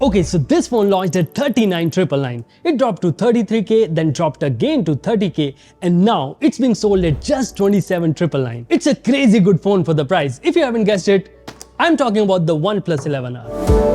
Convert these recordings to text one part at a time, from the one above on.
Okay, so this phone launched at 39,999. It dropped to 33K, then dropped again to 30K, and now it's being sold at just 27,999. It's a crazy good phone for the price. If you haven't guessed it, I'm talking about the OnePlus 11R.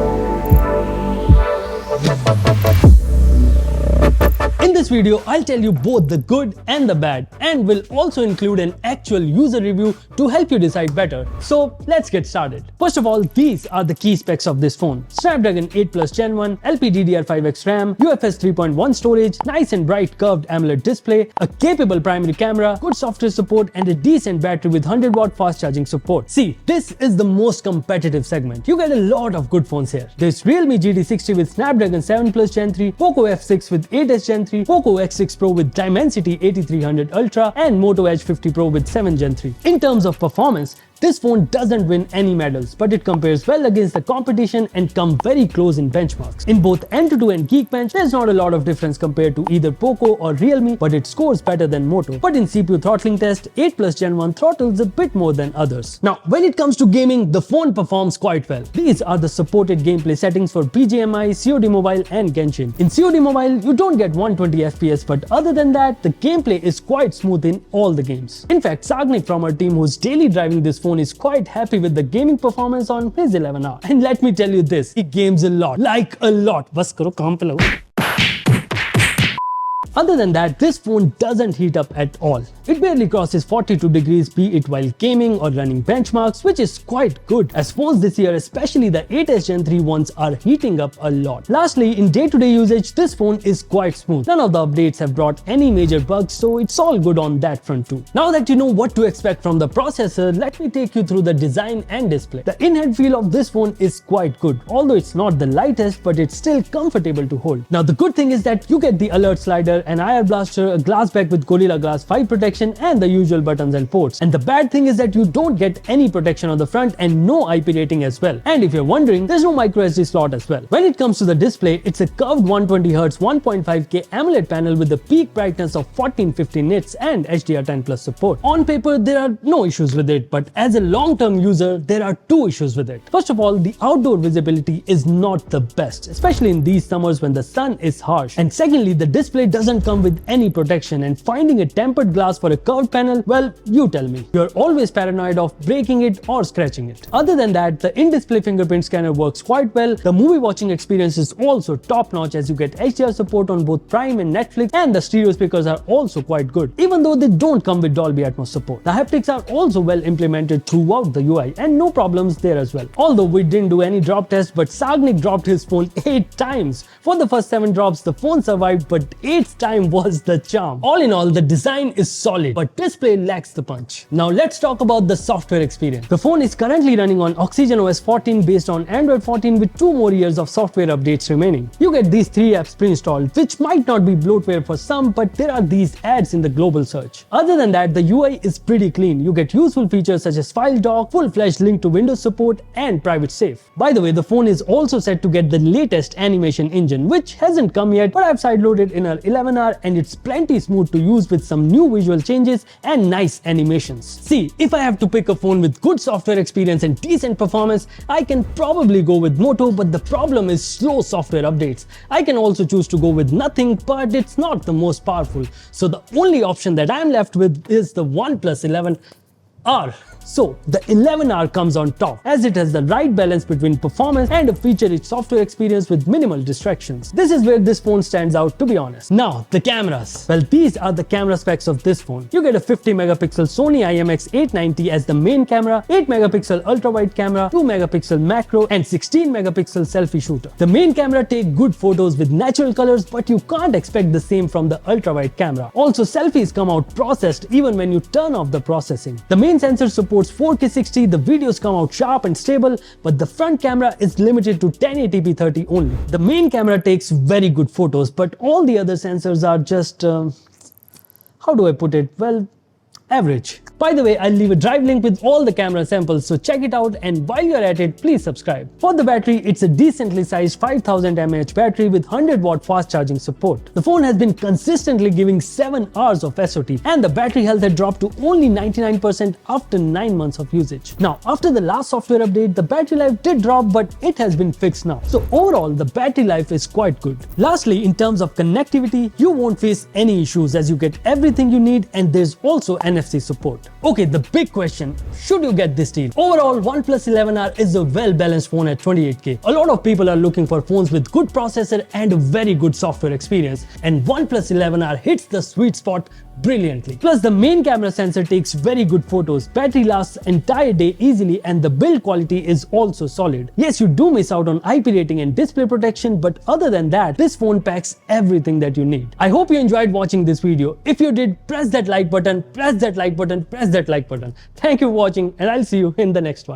In this video, I'll tell you both the good and the bad, and will also include an actual user review to help you decide better. So let's get started. First of all, these are the key specs of this phone. Snapdragon 8 Plus Gen 1, LPDDR5X RAM, UFS 3.1 storage, nice and bright curved AMOLED display, a capable primary camera, good software support, and a decent battery with 100-watt fast charging support. See, this is the most competitive segment. You get a lot of good phones here. There's Realme GT60 with Snapdragon 7 Plus Gen 3, Poco F6 with 8s Gen 3, Poco X6 Pro with Dimensity 8300 Ultra, and Moto Edge 50 Pro with 7 Gen 3. In terms of performance, this phone doesn't win any medals, but it compares well against the competition and comes very close in benchmarks. In both Antutu and Geekbench, there's not a lot of difference compared to either Poco or Realme, but it scores better than Moto. But in CPU throttling test, 8 Plus Gen 1 throttles a bit more than others. Now, when it comes to gaming, the phone performs quite well. These are the supported gameplay settings for BGMI, COD Mobile, and Genshin. In COD Mobile, you don't get 120 FPS, but other than that, the gameplay is quite smooth in all the games. In fact, Sagnik from our team, who's daily driving this phone, is quite happy with the gaming performance on his 11R. And let me tell you this, he games a lot, like a lot. Bas karo, kaam pe lago. Other than that, this phone doesn't heat up at all. It barely crosses 42 degrees, be it while gaming or running benchmarks, which is quite good, as phones this year, especially the 8s Gen 3 ones, are heating up a lot. Lastly, in day-to-day usage, this phone is quite smooth. None of the updates have brought any major bugs, so it's all good on that front too. Now that you know what to expect from the processor, let me take you through the design and display. The in-hand feel of this phone is quite good, although it's not the lightest, but it's still comfortable to hold. Now the good thing is that you get the alert slider, an IR blaster, a glass back with Gorilla Glass 5 protection, and the usual buttons and ports. And the bad thing is that you don't get any protection on the front and no IP rating as well. And if you're wondering, there's no micro SD slot as well. When it comes to the display, it's a curved 120Hz 1.5K AMOLED panel with a peak brightness of 1450 nits and HDR10 Plus support. On paper, there are no issues with it, but as a long-term user, there are two issues with it. First of all, the outdoor visibility is not the best, especially in these summers when the sun is harsh. And secondly, the display doesn't come with any protection, and finding a tempered glass for a curved panel, well, you tell me. You're always paranoid of breaking it or scratching it. Other than that, the in-display fingerprint scanner works quite well. The movie watching experience is also top-notch, as you get HDR support on both Prime and Netflix, and the stereo speakers are also quite good, even though they don't come with Dolby Atmos support. The haptics are also well implemented throughout the UI, and no problems there as well. Although we didn't do any drop test, but Sagnik dropped his phone 8 times. For the first 7 drops, the phone survived, but 8th time was the charm. All in all, the design is solid, but display lacks the punch. Now let's talk about the software experience. The phone is currently running on OxygenOS 14 based on Android 14 with 2 more years of software updates remaining. You get these 3 apps pre-installed, which might not be bloatware for some, but there are these ads in the global search. Other than that, the UI is pretty clean. You get useful features such as file dock, full-fledged link to Windows support, and private save. By the way, the phone is also set to get the latest animation engine, which hasn't come yet, but I've sideloaded in our 11R, and it's plenty smooth to use with some new visual changes and nice animations. See, if I have to pick a phone with good software experience and decent performance, I can probably go with Moto, but the problem is slow software updates. I can also choose to go with nothing, but it's not the most powerful. So the only option that I'm left with is the OnePlus 11R. So the 11R comes on top, as it has the right balance between performance and a feature-rich software experience with minimal distractions. This is where this phone stands out, to be honest. Now, the cameras. Well, these are the camera specs of this phone. You get a 50-megapixel Sony IMX890 as the main camera, 8-megapixel ultra-wide camera, 2-megapixel macro, and 16-megapixel selfie shooter. The main camera takes good photos with natural colors, but you can't expect the same from the ultra-wide camera. Also, selfies come out processed even when you turn off the processing. The main sensor supports 4K 60, the videos come out sharp and stable, but the front camera is limited to 1080p 30 only. The main camera takes very good photos, but all the other sensors are just, how do I put it? Well, average. By the way, I'll leave a drive link with all the camera samples, so check it out, and while you're at it, please subscribe. For the battery, it's a decently sized 5000 mAh battery with 100-watt fast charging support. The phone has been consistently giving 7 hours of SOT, and the battery health had dropped to only 99% after 9 months of usage. Now, after the last software update, the battery life did drop, but it has been fixed now. So overall, the battery life is quite good. Lastly, in terms of connectivity, you won't face any issues as you get everything you need, and there's also NFC support. Okay, the big question, should you get this deal? Overall, OnePlus 11R is a well-balanced phone at 28K. A lot of people are looking for phones with good processor and a very good software experience, and OnePlus 11R hits the sweet spot brilliantly. Plus, the main camera sensor takes very good photos, battery lasts entire day easily, and the build quality is also solid. Yes, you do miss out on IP rating and display protection, but other than that, this phone packs everything that you need. I hope you enjoyed watching this video. If you did, press that like button, press that like button, press that like button. Thank you for watching, and I'll see you in the next one.